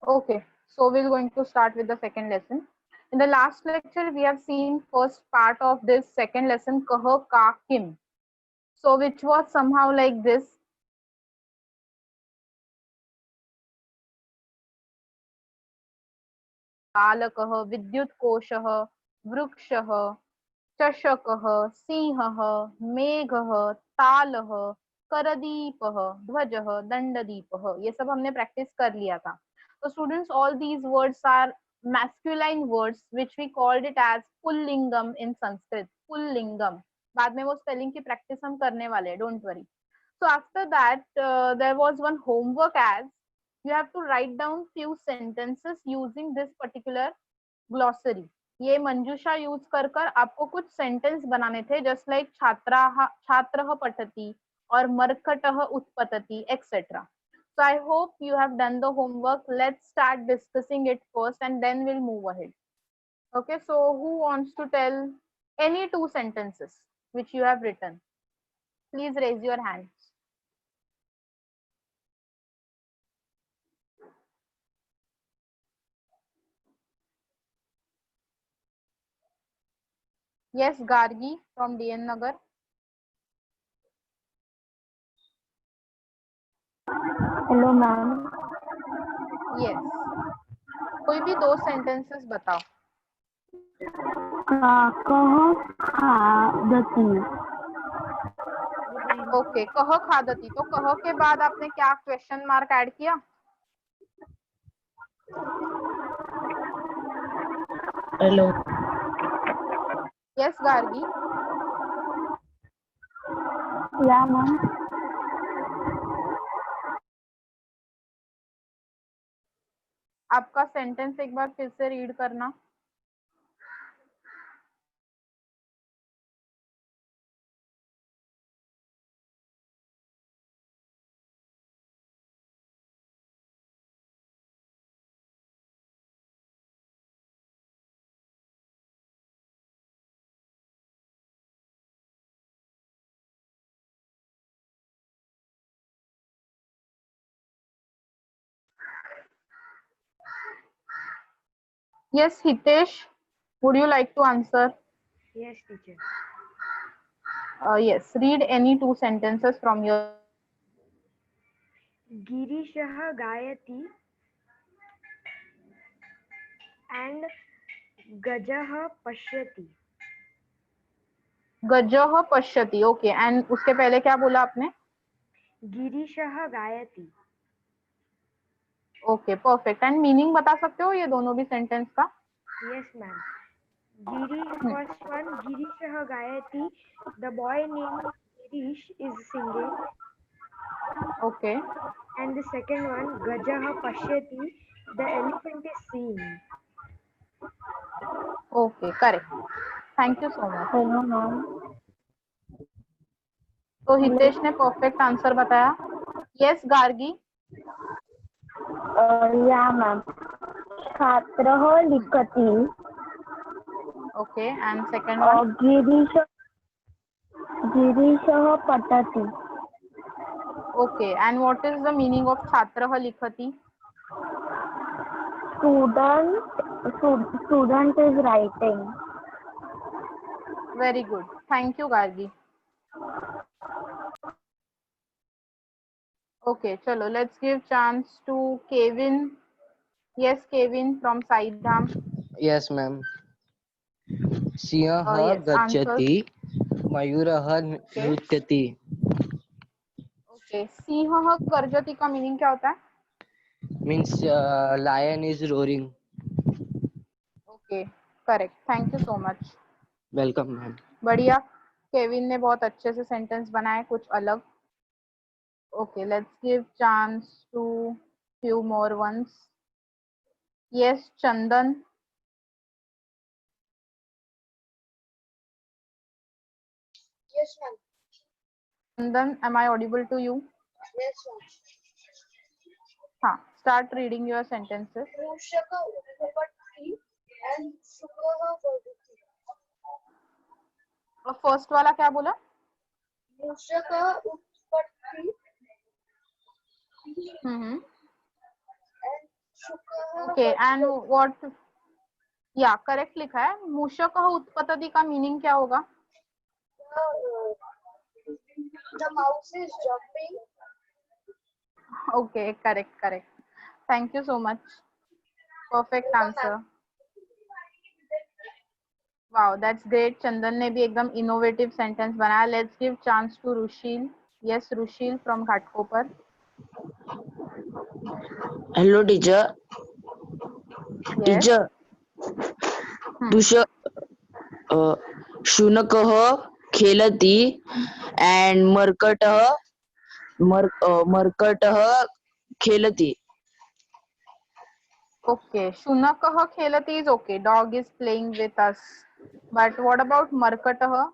Okay, so we're going to start with the second lesson. In the last lecture, we have seen first part of this second lesson, Kah Ka Kim. So which was somehow like this. बालकः, विद्युत्कोशः, वृक्षः, चषकः, सिंहः, मेघः, तालः, करदीपः, ध्वजः, दंडदीपः, ये सब हमने practice कर लिया था. So students, all these words are masculine words which we called it as पुल्लिंगम in Sanskrit. पुल्लिंगम. बाद में वो स्पेलिंग की प्रैक्टिस हम करने वाले हैं, don't worry. So after that, there was one homework as you have to write down few sentences using this particular glossary. ये मंजूषा use कर कर आपको कुछ सेंटेंस बनाने थे, जस्ट लाइक छात्रः पठति और मर्कटः उत्पतति etcetera. So I hope you have done the homework. Let's start discussing it first and then we'll move ahead. Okay, so who wants to tell any two sentences which you have written? Please raise your hands. Yes, Gargi from DN Nagar. Hello ma'am. Yes. कोई भी दो sentences बताओ. काकः खादति. Okay, कह खादती. तो कह के बाद आपने क्या क्वेश्चन मार्क ऐड किया? Hello. Yes Gargi. Yeah ma'am. आपका सेंटेंस एक बार फिर से रीड करना. Yes, Hitesh, would you like to answer? Yes, teacher. Yes, read any two sentences from your. Girishah gayati and Gajah pashyati. गजः पश्यति. ओके, एंड उसके पहले क्या बोला आपने? गिरीशः गायति. Okay, perfect. एंड मीनिंग बता सकते हो ये दोनों भी सेंटेंस का? Yes, ma'am. First one, Girishah gayati. The boy named Girish is singing. Okay. And the second one, Gajah pashyati. The elephant is seeing. Okay, correct. Thank you so much. Hello ma'am. तो हितेश ने perfect answer बताया. Yes Gargi. Yeah ma'am. छात्रः लिखति. Okay, and second one. गिरीशः पठति. Okay, and what is the meaning of छात्रः लिखति? Student is writing. Very good. Thank you, Gargi. Okay, chalo, let's give chance to Kevin. Yes, Kevin from Saidham. Yes, ma'am. सिंहः Yes, गच्छति, मयूरः नृत्यति. Okay, सिंहः गर्जति का meaning क्या होता है? Means lion is roaring. Okay, correct. Thank you so much. Welcome, ma'am. बढ़िया. Kevin ने बहुत अच्छे से सेंटेंस बनाए, कुछ अलग. Okay, let's give chance to few more ones. Yes, Chandan. Yes, ma'am. Chandan, am I audible to you? Yes, ma'am. Start reading your sentences. मूषक उपपत्ति and शुकः भवति. और फर्स्ट वाला क्या बोला? मूषक उत्पत्ति हम्म. and शुकः okay, and what? Yeah correct लिखा है. मूषक उत्पतति का मीनिंग क्या होगा? the mouse is jumping. Okay, correct. Thank you so much. Perfect answer. Wow, that's great. चंदन ने भी एकदम इनोवेटिव सेंटेंस बनाया. Let's give chance to Rushil. Yes, Rushil from Ghatkopar. Hello, teacher. Yes. Teacher. शुनकः खेलति and मर्कटः खेलति. Okay, शुनकः खेलति is okay. Dog is playing with us. But what about मर्कटः?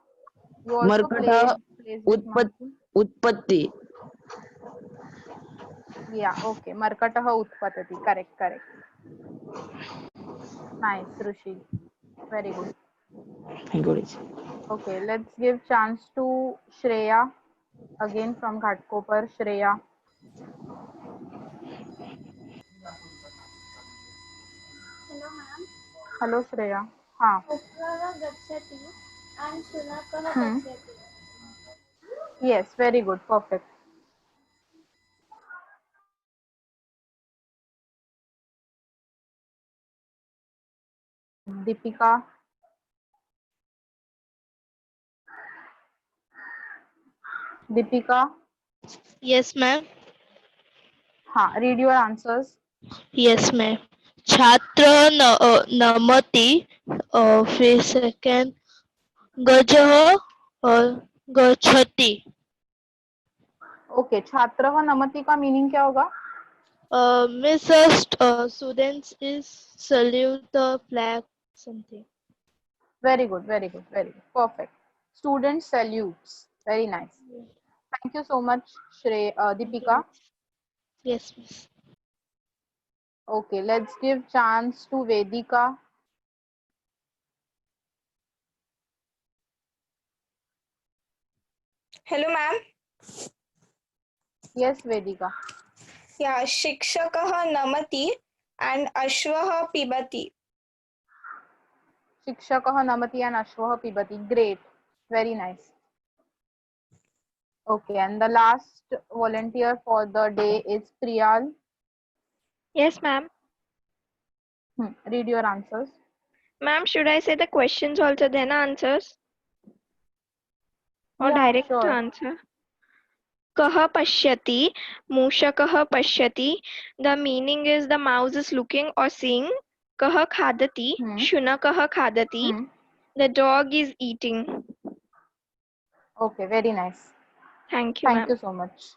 You also मर्कटः plays with monkey. उत्पत्ति. Yeah, okay. मर्कटः उत्पतति. Correct. Nice, Rushil. Very good. Thank you, teacher. Okay, let's give chance to Shreya. Again from Ghatkopar, Shreya. Hello, ma'am. Hello, Shreya. हाँ. Uprava gacchati and shunakah Hmm. pashyati. Yes, very good. Perfect. Deepika. Deepika. Yes, ma'am. हाँ, read your answers. Yes, ma'am. छात्र नमति फिर second गजः गच्छति. Okay, छात्रः नमति का meaning क्या होगा? Miss students is salute the flag something. Very good. Perfect. Student salutes. Very nice. Thank you so much, Deepika. Yes, miss. Okay, let's give chance to Vedika. Hello, ma'am. Yes, Vedika. Yeah, शिक्षकः नमति and अश्वः पिबति. शिक्षकः नमति and अश्वः पिबति. Great. Very nice. Okay, and the last volunteer for the day is Priyal. Yes, ma'am. Read your answers. Ma'am, should I say the questions also then answers? Or Yeah, direct sure. answer? Kah pashyati, mushakah pashyati. The meaning is the mouse is looking or seeing. Kah khadati, shunakah khadati. The dog is eating. Okay, very nice. Thank you, Thank ma'am. you so much.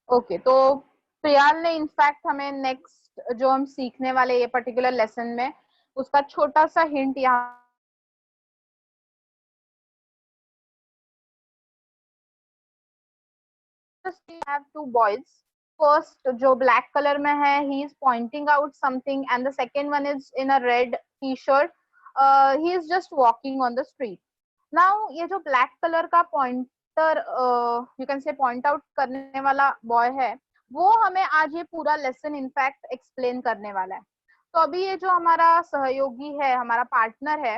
Okay, तो प्रियाल ने in fact हमें next जो हम सीखने वाले ये particular lesson में उसका छोटा सा हिंट यहाँ have two boys. First जो black color में है he is pointing out something and the second one is in a red t-shirt. He is just walking on the street. Now ये जो black color का pointer you can say point out करने वाला boy है वो हमें आज ये पूरा लेसन इनफैक्ट एक्सप्लेन करने वाला है. तो अभी ये जो हमारा सहयोगी है हमारा पार्टनर है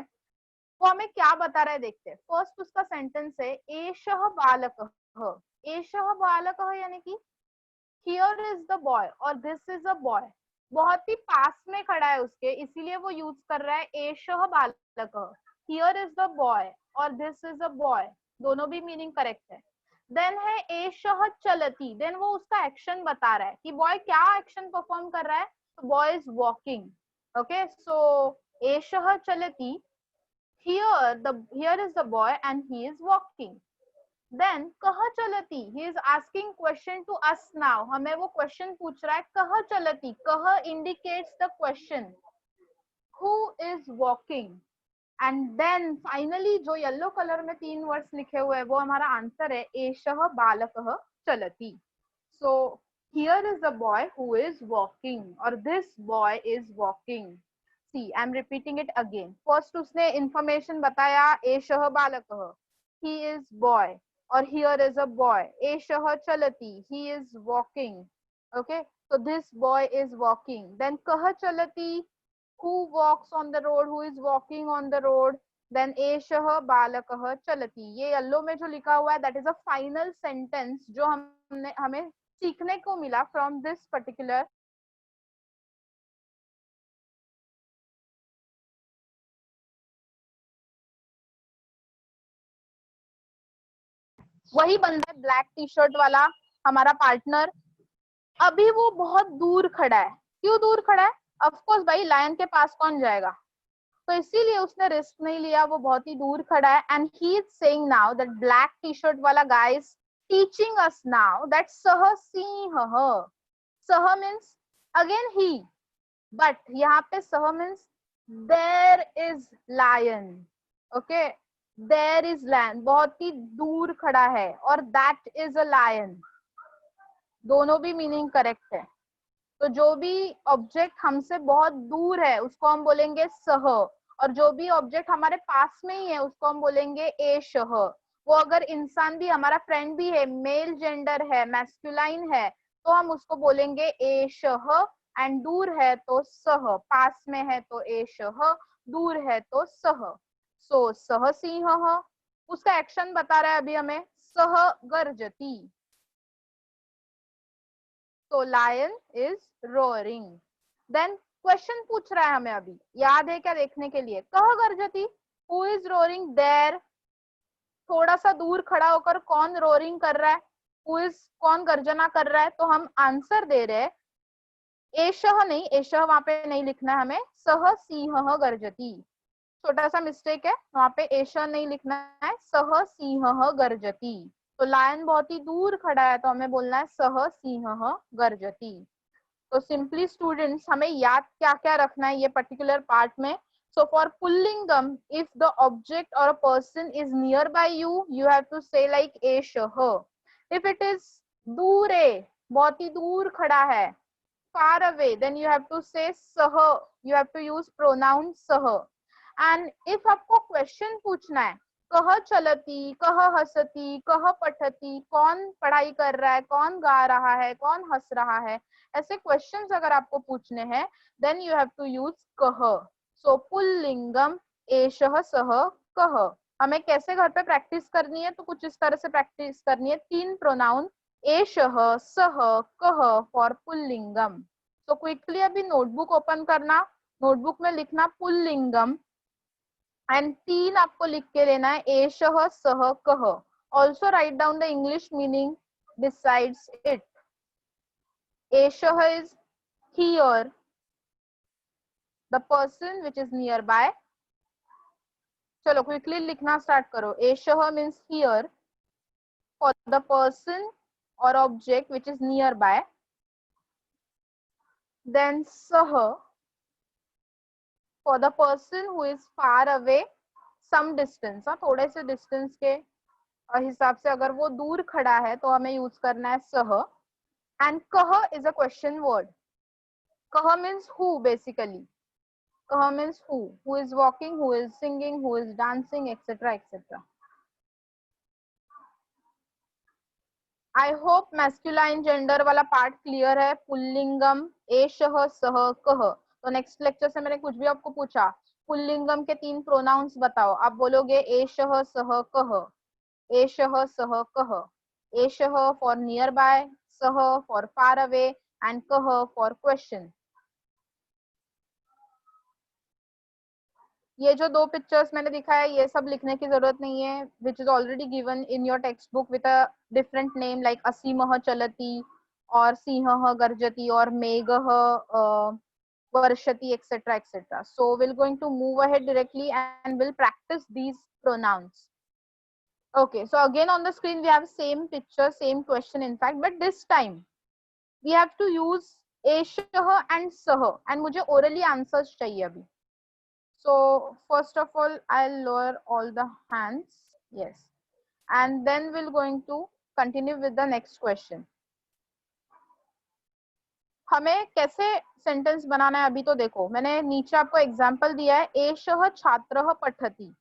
वो हमें क्या बता रहा है देखते हैं. फर्स्ट उसका सेंटेंस है एषः बालकः. एषः बालकः यानी कि हियर इज द बॉय और दिस इज अ बॉय. बहुत ही पास में खड़ा है उसके इसीलिए वो यूज कर रहा है एषः बालकः. हियर इज द बॉय और दिस इज अ बॉय. दोनों भी मीनिंग करेक्ट है. देन है एषः चलति. देन वो उसका एक्शन बता रहा है कि बॉय क्या एक्शन परफॉर्म कर रहा है. तो बॉय इज वॉकिंग. ओके, सो एषः चलति. Here is the boy and he is walking. Then कह चलती, he is asking question to us now, हमें वो क्वेश्चन पूछ रहा है कह चलती, कह indicates the question, who is walking, and then finally जो येलो कलर में 3 वर्ड्स लिखे हुए हैं वो हमारा आंसर है एषः बालकः चलति. So here is the boy who is walking और this boy is walking. See I am repeating it again. First उसने इंफॉर्मेशन बताया एषः बालकः, ही इज बॉय, और हियर इज अ बॉय, एषः चलति, he is walking. Okay, so this boy is walking. Then kah chalati, who walks on the road, who is walking on the road. Then eshah balakah chalati. ये yellow में जो लिखा हुआ है that is a final sentence जो हमें सीखने को मिला from this particular वही बंदा है ब्लैक टी शर्ट वाला हमारा पार्टनर. अभी वो बहुत दूर खड़ा है. क्यों दूर खड़ा है? ऑफ कोर्स भाई लायन के पास कौन जाएगा, तो इसीलिए उसने रिस्क नहीं लिया, वो बहुत ही दूर खड़ा है. And he is saying now that black T shirt वाला guy is teaching us now that सह सिंह, सह मीन्स अगेन ही, बट यहाँ पे सह means there is lion. Okay, there is lion, बहुत ही दूर खड़ा है, और दैट इज अ लायन, दोनों भी मीनिंग करेक्ट है. तो जो भी ऑब्जेक्ट हमसे बहुत दूर है उसको हम बोलेंगे सह, और जो भी ऑब्जेक्ट हमारे पास में ही है उसको हम बोलेंगे एषः. वो अगर इंसान भी हमारा फ्रेंड भी है, मेल जेंडर है, मैस्कुलाइन है, तो हम उसको बोलेंगे एषः, एंड दूर है तो सह, पास में है तो एषः, दूर है तो सह. सो सह सिंहः, उसका एक्शन बता रहा है अभी हमें, सह गर्जति. तो lion is roaring. Then question पूछ रहा है हमें अभी, याद है क्या देखने के लिए, कह गर्जती, हु इज रोअरिंग देयर, थोड़ा सा दूर खड़ा होकर कौन रोअरिंग कर रहा है, हु इज कौन गर्जना कर रहा है, तो हम आंसर दे रहे हैं एषः नहीं, एषः वहां पे नहीं लिखना है हमें, सह सिंहः गर्जती. छोटा सा मिस्टेक है, वहां पे एषः नहीं लिखना है, सह सिंहः गर्जती. तो लायन बहुत ही दूर खड़ा है तो हमें बोलना है सह सिंहः गर्जति. तो सिंपली स्टूडेंट्स हमें याद क्या क्या रखना है ये पर्टिकुलर पार्ट में. सो फॉर पुल्लिंगम, इफ द ऑब्जेक्ट और a person is near by you, you have to say like एषः. इफ इट इज दूरे, बहुत ही दूर खड़ा है, far away, then you have to say sah, you have to use pronoun sah. And if आपको question पूछना है, कह चलती, कह हसती, कह पठती, कौन पढ़ाई कर रहा है, कौन गा रहा है, कौन हंस रहा है, ऐसे क्वेश्चंस अगर आपको पूछने हैं, then you have to use कह. So पुल्लिंगम एषः सह कह. हमें कैसे घर पे प्रैक्टिस करनी है, तो कुछ इस तरह से प्रैक्टिस करनी है. 3 प्रोनाउन एषः सह कह फॉर पुल्लिंगम. तो क्विकली अभी नोटबुक ओपन करना, नोटबुक में लिखना पुल्लिंगम, एंड 3 आपको लिख के लेना है एषः सह कह. Also write down the English meaning besides it. एषः is here, the person which is near by. चलो क्विकली लिखना स्टार्ट करो. एषः means here for the person or object which is nearby. Then sah for the person who is far away, some distance, थोड़े से distance के हिसाब से अगर वो दूर खड़ा है तो हमें यूज करना है सह. एंड कह इज अ क्वेश्चन वर्ड. कह मीन्स हु, बेसिकली कह means who is walking, who is singing, who is dancing, etcetera etcetera. I hope masculine gender वाला पार्ट क्लियर है. पुल्लिंगम एषः सह कह. तो नेक्स्ट लेक्चर से मैंने कुछ भी आपको पूछा, पुल्लिंगम के 3 प्रोनाउंस बताओ, आप बोलोगे एषः सह कह, एषः सह कह. एषः फॉर नियर बाय, सह फॉर फार अवे, एंड कह फॉर क्वेश्चन. ये जो 2 पिक्चर्स मैंने दिखाया ये सब लिखने की जरूरत नहीं है, which is already given in your text book with a different name like असीमः चलती, और सिंहः गर्जति, और मेघः वर्षति, etcetera etcetera. So will going to move ahead directly and will practice these pronouns. Okay, so again on the screen we have same picture, same question in fact, but this time we have to use एषः and सः, and मुझे orally answers चाहिए अभी. So first of all, I'll lower all the hands. Yes, and then we're going to continue with the next question. हमें कैसे sentence बनाना है अभी तो देखो, मैंने नीचे आपको एग्जांपल दिया है. एषः छात्रः पठति,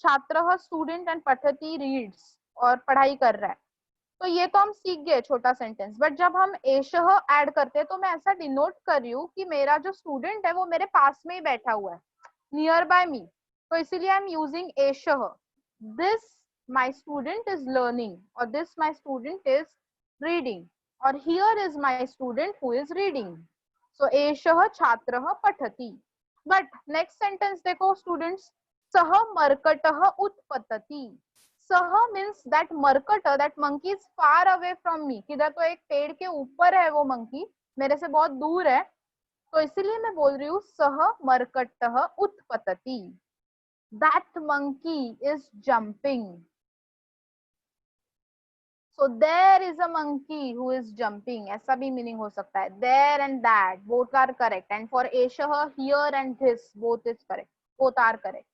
छात्रः स्टूडेंट एंड पठति रीड्स, और पढ़ाई कर रहा है. तो ये तो हम सीख गए छोटा सेंटेंस, बट जब हम एषः ऐड करते हैं तो मैं ऐसा डिनोट कर रही हूँ कि मेरा जो स्टूडेंट है वो मेरे पास में ही बैठा हुआ है, नियर बाय मी. तो इसीलिए आई एम यूजिंग एषः. This my student is learning, और this my student is reading, और here is my student who is reading. So एषः छात्रः पठति. बट नेक्स्ट सेंटेंस देखो स्टूडेंट्स, सः मर्कटः उत्पतति. सह means that मरकट, that monkey is far away from me. किधर तो एक पेड़ के ऊपर है वो monkey, मेरे से बहुत दूर है, तो इसीलिए मैं बोल रही हूँ सह मरकटः उत्पतति. That monkey is jumping. So there is a monkey who is jumping. ऐसा भी मीनिंग हो सकता है. There and that both are correct, and for एषः, here and this both is correct. Both are correct.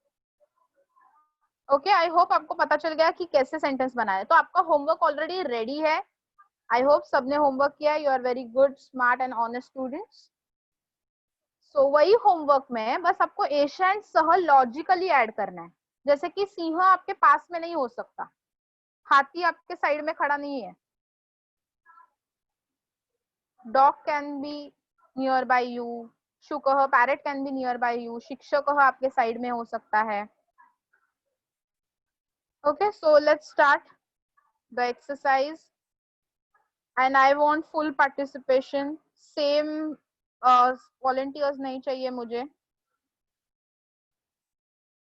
Okay, I hope आपको पता चल गया कि कैसे सेंटेंस बनाना है. तो आपका होमवर्क ऑलरेडी रेडी है. आई होप सबने होमवर्क किया. You are very good, smart and honest students. So वही होमवर्क में बस आपको एषः एंड सः लॉजिकली ऐड करना है. जैसे कि सिंह आपके पास में नहीं हो सकता, हाथी आपके साइड में खड़ा नहीं है. Dog can be near by you, शुकः parrot can be near by you, शिक्षकः आपके साइड में हो सकता है. Okay, so let's start the exercise, and I want full participation. Same volunteers नहीं चाहिए मुझे.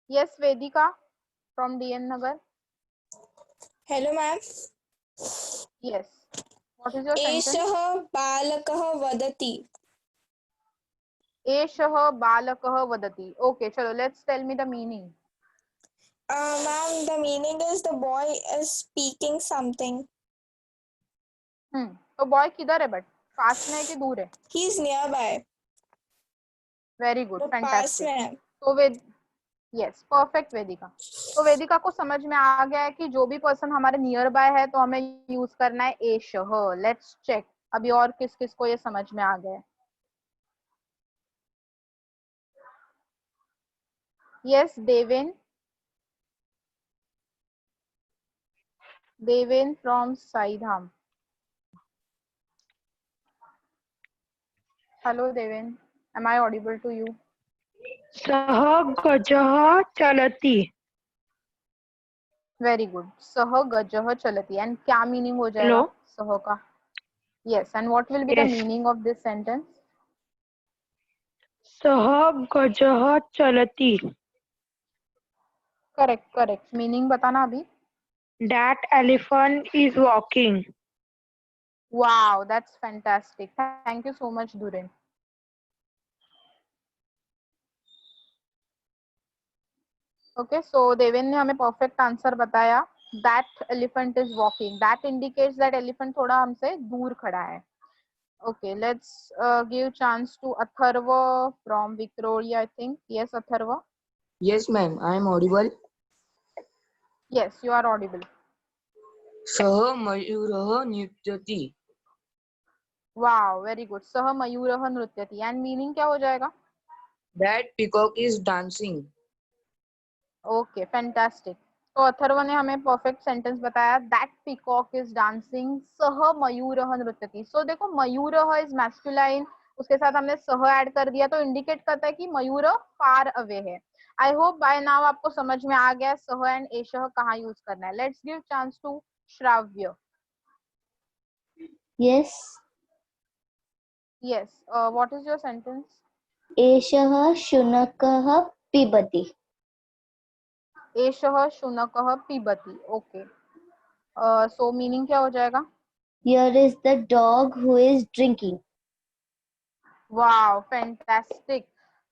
Yes, Vedika from DN Nagar. Hello, ma'am. Yes. What is your sentence? एषः बालकः वदति. एषः बालकः वदति. Okay, चलो, let's tell me the meaning. Ma'am, the meaning is the boy is speaking something. तो बॉय किधर है, बट पास में है कि दूर है? He is nearby. Very good, तो पास फैंटास्टिक. में है. तो यस, परफेक्ट वेदिका. तो वेदिका को समझ में आ गया है कि जो भी पर्सन हमारे नियर बाय है तो हमें यूज करना है एषः. लेट्स चेक अभी और किस किस को ये समझ में आ गया है. Yes, Deven from Saidham. Hello Deven, am I audible to you? सः गजः चलति. Very good. सः गजः चलति. एंड क्या मीनिंग हो जाएगा सः का? Yes, and what will be the meaning of this sentence? सः गजः चलति. करेक्ट. मीनिंग बताना अभी. That elephant is walking. Wow, that's fantastic. Thank you so much, Dhurin. Okay, so Deven ने हमें परफेक्ट आंसर बताया. That elephant is walking. That indicates that elephant थोड़ा हमसे दूर खड़ा है. Okay, let's give chance to Atharva from Victoria, I think. Yes, Atharva. Yes, ma'am. I am audible. Yes, you are audible. सः मयूरः नृत्यति. Wow, very good. सः मयूरः नृत्यति. And meaning क्या हो जाएगा? That peacock is dancing. Okay, fantastic. तो अथर्व ने हमें perfect sentence बताया. That peacock is dancing. सह मयूरः नृत्यति. सो देखो, मयूरः इज मैस्कुलाइन, उसके साथ हमने सह ऐड कर दिया तो इंडिकेट करता है कि मयूर फार अवे है. आई होप बाय नाउ आपको समझ में आ गया सह एंड एषः कहाँ यूज करना है. लेट्स गिव चांस टू श्राव्य. Yes. Yes. What is your sentence? एषः शुनकः पिबति. एषः शुनकः पिबति. ओके. सो मीनिंग क्या हो जाएगा? Here is the dog who is drinking. Wow, fantastic.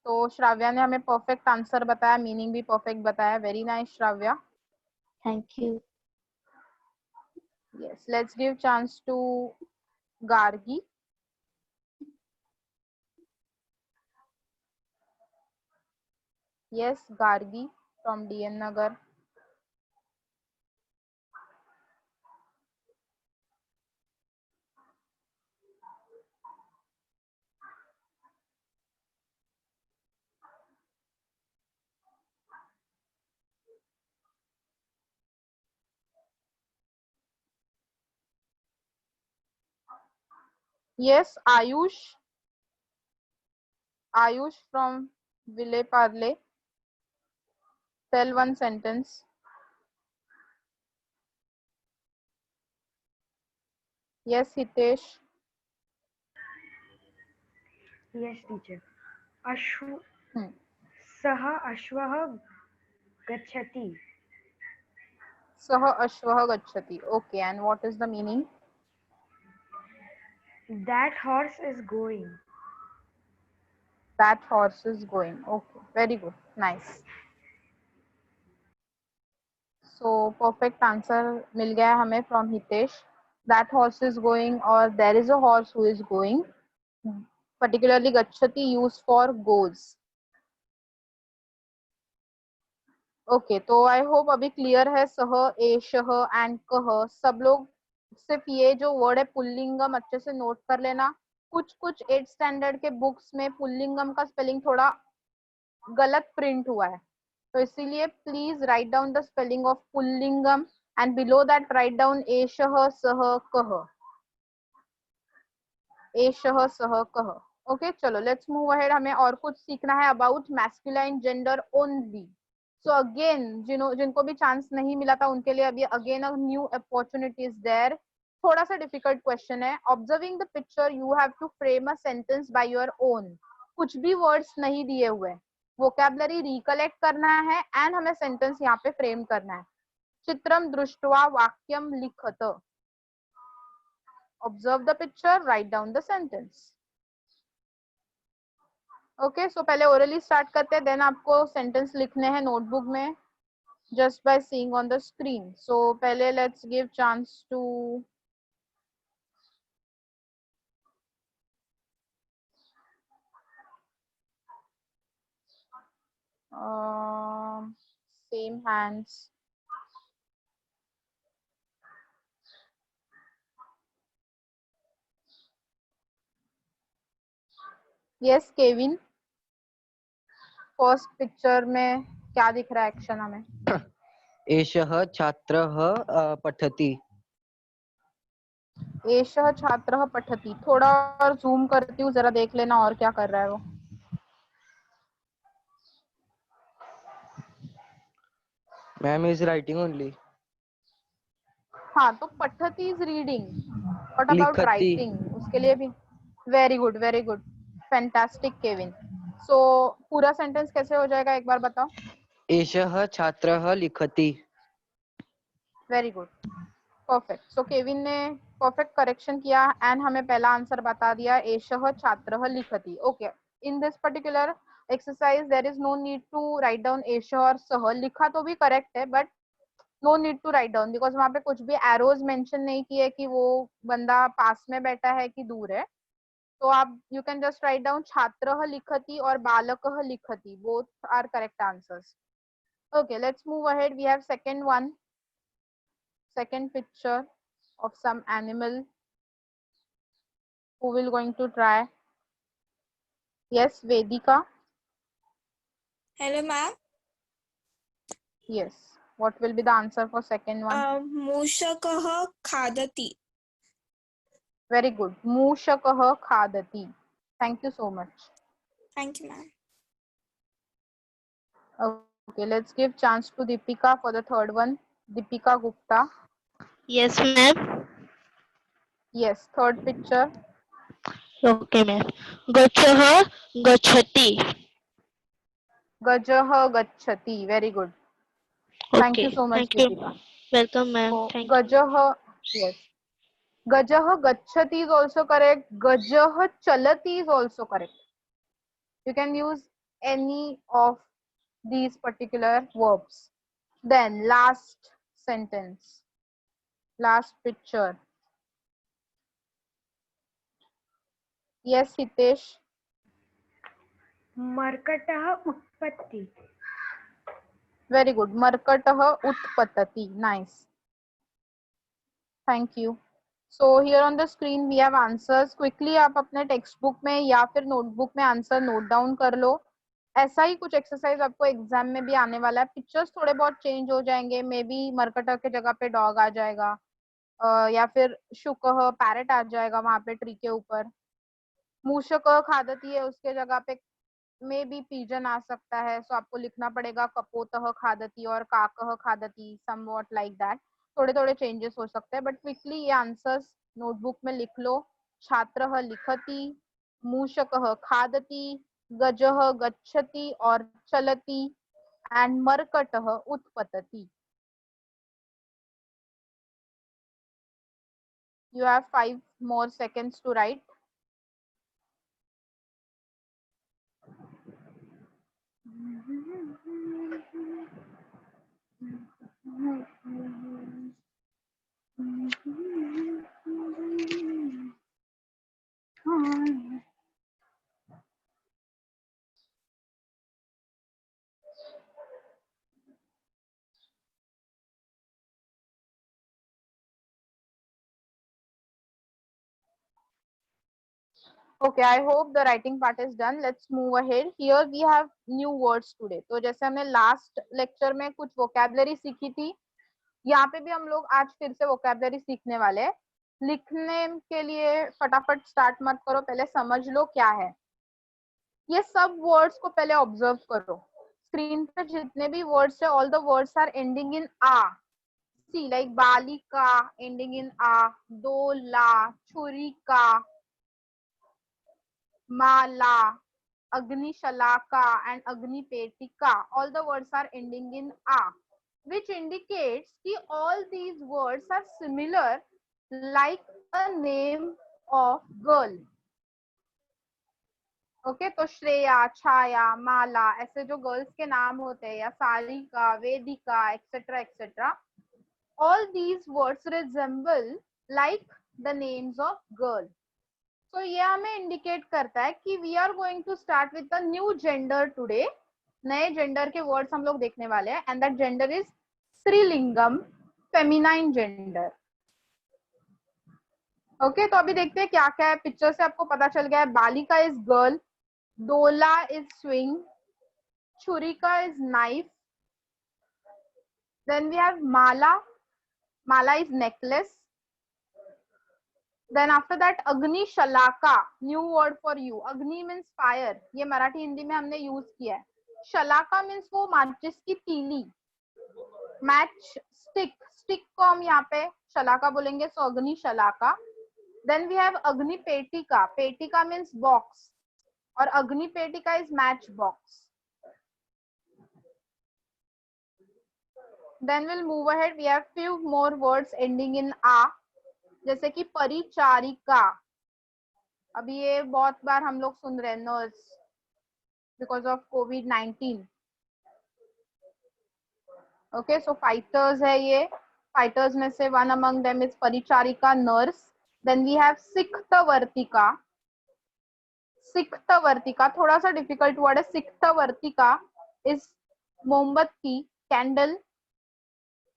तो श्राव्या ने हमें परफेक्ट आंसर बताया, मीनिंग भी परफेक्ट बताया. Very nice Shravya. Thank you. Yes, let's give chance to Gargi. Yes, Gargi from DN Nagar. Yes, Ayush. Ayush from Vile Parle. Tell one sentence. Yes, Hitesh. Yes, teacher. Ashw Hmm. सः अश्वः गच्छति. Sah ashvah gacchati. Okay, and what is the meaning? That horse is going. That horse is going. Okay, very good. Nice. So perfect answer मिल गया हमें from Hitesh. That horse is going or there is a horse who is going. Particularly gacchati used for goes. Okay तो I hope अभी clear है सह एशह and कह सब लोग सिर्फ ये जो वर्ड है पुल्लिंगम अच्छे से नोट कर लेना कुछ 8th स्टैंडर्ड के बुक्स में पुल्लिंगम का स्पेलिंग थोड़ा गलत प्रिंट हुआ है तो इसीलिए please write down the spelling of पुल्लिंगम and below that write down एशह सह कह एशह सह कह ओके चलो लेट्स मूव अहेड हमें और कुछ सीखना है about masculine gender only so again जिनको भी चांस नहीं मिला था उनके लिए अभी again a new opportunity is there थोड़ा सा डिफिकल्ट क्वेश्चन है observing the picture you have to frame a sentence by your own कुछ भी वर्ड्स नहीं दिए हुए वोकैबुलरी रिकलेक्ट करना है एंड हमें सेंटेंस यहाँ पे फ्रेम करना है चित्रम दृष्ट्वा वाक्यम लिखत observe the picture right down the sentence okay so पहले ओरली स्टार्ट करते हैं देन आपको सेंटेंस लिखने हैं नोटबुक में just by seeing on the screen. So pehle let's give chance to same hands. Yes, Kevin. First picture में क्या दिख रहा है एक्शन हमें एषः छात्रः पठति. एषः छात्रः पठति थोड़ा और जूम करती हूँ जरा देख लेना और क्या कर रहा है वो Ma'am is writing only. हाँ तो पठति इज रीडिंग व्हाट अबाउट लिखति. राइटिंग उसके लिए भी वेरी गुड फैंटास्टिक केविन सो पूरा सेंटेंस कैसे हो जाएगा एक बार बताओ एषः छात्रः लिखति. Very good perfect so Kevin ने परफेक्ट करेक्शन किया एंड हमें पहला आंसर बता दिया एषः छात्रः लिखति okay in this particular exercise there is no need to write down एषः और सह लिखा तो भी करेक्ट है but no need to write down because वहां पे कुछ भी एरोज मेंशन नहीं किए कि वो बंदा पास में बैठा है कि दूर है तो आप you can just write down छात्रः लिखति और बालकः लिखति both are correct answers okay let's move ahead we have second picture of some animal who will going to try yes Vedika Hello, ma'am. yes what will be the answer for second one मूषकः खादति. very good मूषकः खादति thank you so much Thank you, ma'am. okay let's give chance to Deepika for the third one Deepika Gupta Yes, ma'am. yes third picture Okay, ma'am. गच्छः गच्छति. Gajah gachati very good thank you Okay, so much thank you. Deepika Welcome, ma'am. so Thank you. Gajah yes Gajah gachati is also correct. Gajah chalati is also correct. You can use any of these particular verbs. Then last sentence. Last picture. Yes, Hitesh. मर्कटः उत्पत्ति. Very good. Markatah utpatati. Nice. Thank you. So here on the screen we have answers. Quickly आप अपने text book में या फिर notebook में answer note down कर लो. ऐसा ही कुछ एक्सरसाइज आपको एग्जाम में भी आने वाला है. पिक्चर्स थोड़े बहुत चेंज हो जाएंगे. मे बी मरकटा के जगह पे डॉग आ जाएगा, या फिर शुकह पैरेट आ जाएगा वहां पे ट्री के ऊपर. मूषक खादती है उसके जगह पे मे बी पीजन आ सकता है. सो आपको लिखना पड़ेगा कपोतः खादती और काकः खादती, समवॉट लाइक दैट. थोड़े थोड़े चेंजेस हो सकते हैं, बट क्विकली ये आंसर्स नोटबुक में लिख लो. छात्रः लिखति, मूषकः खादति, गजः गच्छति और चलति, and मर्कटः उत्पतति. You have 5 more seconds to write. Okay, I hope the writing part is done. Let's move ahead. Here we have new words today. तो जैसे हमने लास्ट लेक्चर में कुछ वोकैबुलरी सीखी थी, यहाँ पे भी हम लोग आज फिर से वोकैबुलरी सीखने वाले हैं. लिखने के लिए फटाफट स्टार्ट मत करो, पहले समझ लो क्या है. ये सब वर्ड्स को पहले ऑब्जर्व करो. स्क्रीन पे जितने भी वर्ड्स है, all the words are ending in आ. सी लाइक बालिका एंडिंग इन आ, दोला, छुरिका, माला, Agnishalaka and Agnipetika. All the words are ending in A, which indicates that all these words are similar, like a name of girl. Okay, तो श्रेया, छाया, माला, ऐसे जो girls के नाम होते हैं, या सारिका, वेदिका, etc. etc. all these words resemble like the names of girl. तो ये हमें इंडिकेट करता है कि we are going to start with a new gender today. नए जेंडर के वर्ड्स हम लोग देखने वाले हैं, एंड दैट जेंडर इज स्त्रीलिंगम, फेमिनाइन जेंडर. ओके, तो अभी देखते हैं क्या क्या है. पिक्चर से आपको पता चल गया है. बालिका इज गर्ल, दोला इज स्विंग, छुरिका is knife, then we have माला, माला is necklace. Then after that Agni Shalaka, new word for you. Agni means fire, ये मराठी हिंदी में हमने यूज किया है. Shalaka means वो माचिस की तीली. Match stick, stick को हम यहाँ पे शलाका बोलेंगे, so Agni Shalaka. Then we have Agni Petika. Petika means box, और Agni Petika is match box. Then we'll move ahead. We have few more words ending in A, जैसे कि परिचारिका. अभी ये बहुत बार हम लोग सुन रहे हैं, nurse, because of COVID-19. Okay, so fighters है ये. फाइटर्स में से वन अमंग देम इज परिचारिका, नर्स. देन वी हैव सिक्तवर्तिका. सिक्तवर्तिका थोड़ा सा डिफिकल्ट वर्ड है. सिक्तवर्तिका इज मोमबत्ती, कैंडल.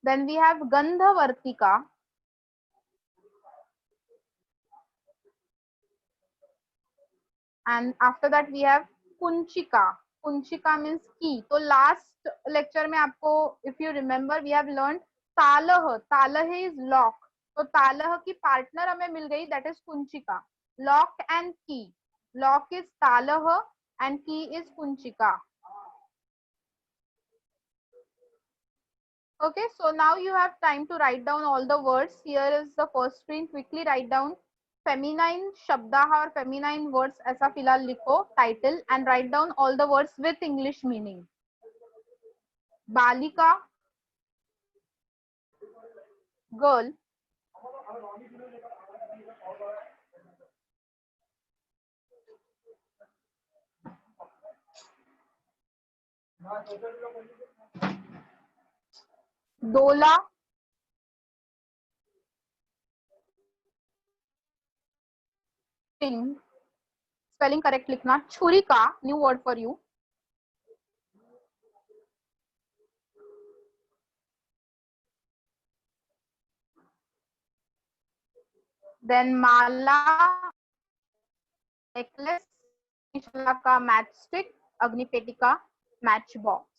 देन वी हैव गंधवर्तिका. And after that we have kunchika. Kunchika means key. तो last lecture में आपको, if you remember, we have learned तालह. तालह is lock. तो तालह की partner हमें मिल गई, that is kunchika. Lock and key. Lock is तालह and key is kunchika. Okay, so now you have time to write down all the words. Here is the first screen. Quickly write down feminine शब्दाह और feminine words ऐसा फिलहाल लिखो, title, and write down all the words with English meaning. बालिका, girl, दोला, spelling correct लिखना. छुरिका, new word for you. Then माला, नेकलेस, का मैच स्टिक, अग्निपेटिका, match box.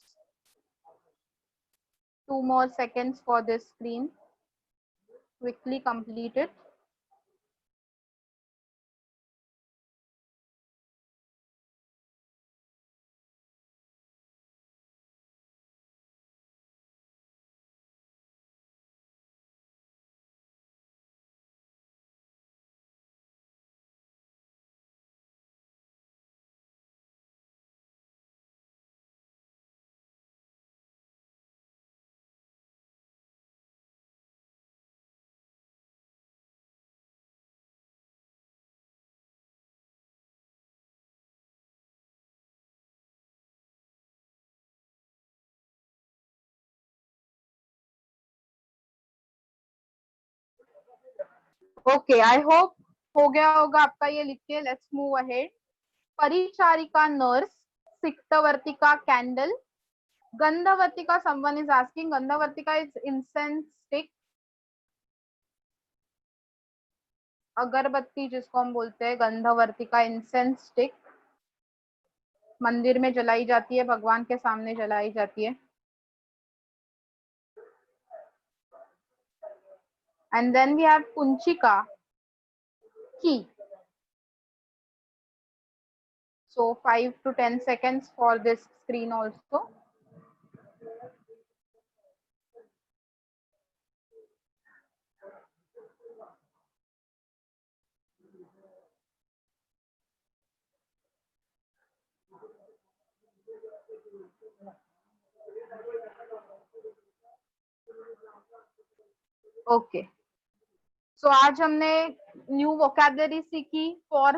2 more seconds for this screen. Quickly complete it. Okay, I hope हो गया होगा आपका ये लिख के. Let's move ahead. परिचारिका नर्स, सिक्तवर्तिका कैंडल, गंधवर्तिका someone is asking. गंधवर्तिका is incense stick. अगरबत्ती जिसको हम बोलते हैं, गंधवर्तिका इंसेंस स्टिक, मंदिर में जलाई जाती है, भगवान के सामने जलाई जाती है. And then we have Kunchika, key. So 5 to 10 seconds for this screen also. Okay, so आज हमने न्यू वोकैबुलरी सीखी for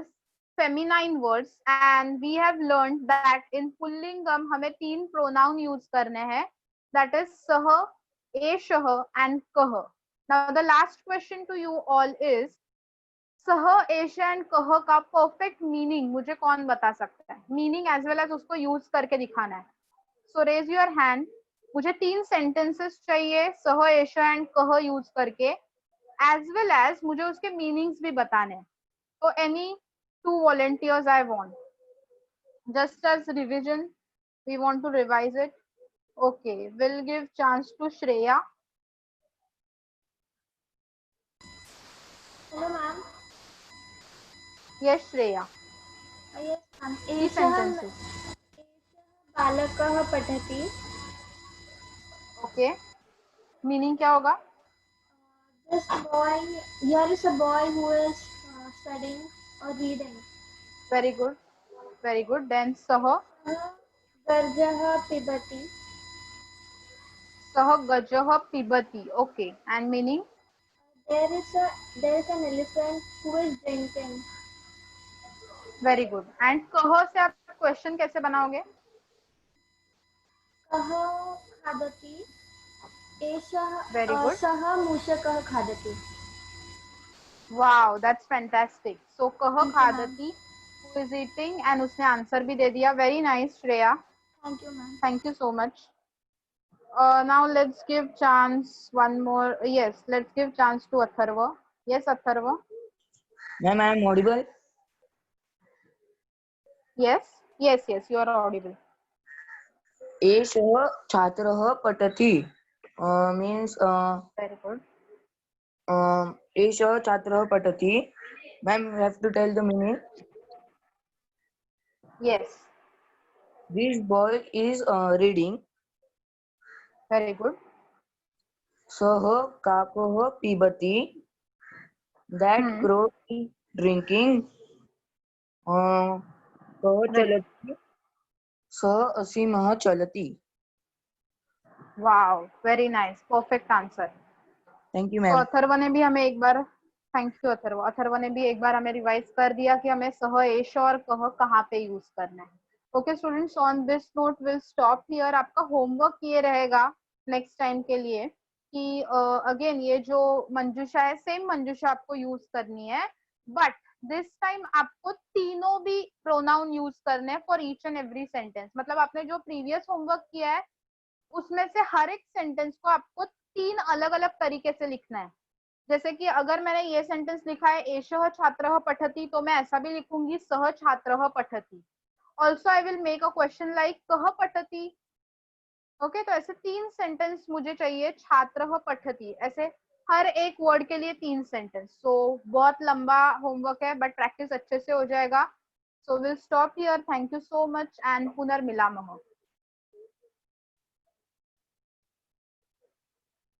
feminine words and we have learned that in पुल्लिंगम हमें 3 प्रोनाउन यूज करने हैं, दैट इज सह, एषः एंड कः. Now the last question to you all is सह, एष एंड कः का परफेक्ट मीनिंग मुझे कौन बता सकता है? मीनिंग एज वेल एज उसको यूज करके दिखाना है. सो रेज योर हैंड. मुझे 3 सेंटेंसेस चाहिए सह, एष एंड कः यूज करके, एज वेल एज मुझे उसके मीनिंग्स भी बताने हैं. तो any 2 volunteers I want, just as revision we want to revise it. Okay, we'll give chance to Shreya. Hello, ma'am. Yes, Shreya. Yes, ma'am. 3 sentences. बालकः पठति. Okay, meaning क्या होगा? This boy, here is a boy who is studying or reading. Very good, very good. Then सह, गर्जः पिबति. सह गजः पिबति. Okay, and meaning? There is an elephant who is drinking. Very good. And कह से आप क्वेश्चन कैसे बनाओगे? कः खादति. एषः Very good. सः मूषकः खादति. Wow, that's fantastic. So कह खादति, who is eating, and उसने आंसर भी दे दिया. Very nice, Shreya. Thank you, ma'am. Thank you so much. Now let's give chance one more. Yes, let's give chance to Atharva. Yes, Atharva. Ma'am, I am audible. Yes, yes, yes, you are audible. एषः छात्रः पठति means Very good. एषः छात्रः पठति. Ma'am, you have to tell the meaning. Yes. This boy is reading. Very good. सः काकः पिबति. That crow is drinking. कः चलति. सः सिंहः चलति. Wow, very nice. Perfect answer. Thank you, तो ma'am. अथर्व ने भी हमें एक बार, थैंक यू अथर्व. अथर्व ने भी एक बार हमें रिवाइज कर दिया कि हमें सह, एष और कह कहाँ पे यूज करना है. Okay students, on this note will stop here. आपका होमवर्क ये रहेगा नेक्स्ट टाइम के लिए कि अगेन ये जो मंजूषा है, सेम मंजूषा आपको यूज करनी है, बट दिस टाइम आपको तीनों भी प्रोनाउन यूज करने हैं for each and every sentence. मतलब आपने जो प्रीवियस होमवर्क किया है उसमें से हर एक सेंटेंस को आपको 3 अलग अलग तरीके से लिखना है। जैसे कि अगर मैंने ये सेंटेंस लिखा है एषः छात्रः पठति, तो मैं ऐसा भी लिखूंगी सः छात्रः पठति। Also I will make a question like कः पठति। ओके, तो ऐसे 3 सेंटेंस मुझे चाहिए, छात्रः पठति, ऐसे हर एक वर्ड के लिए 3 सेंटेंस। सो बहुत लंबा होमवर्क है बट प्रैक्टिस अच्छे से हो जाएगा। So will stop here. Thank you so much and पुनर्मिलामः।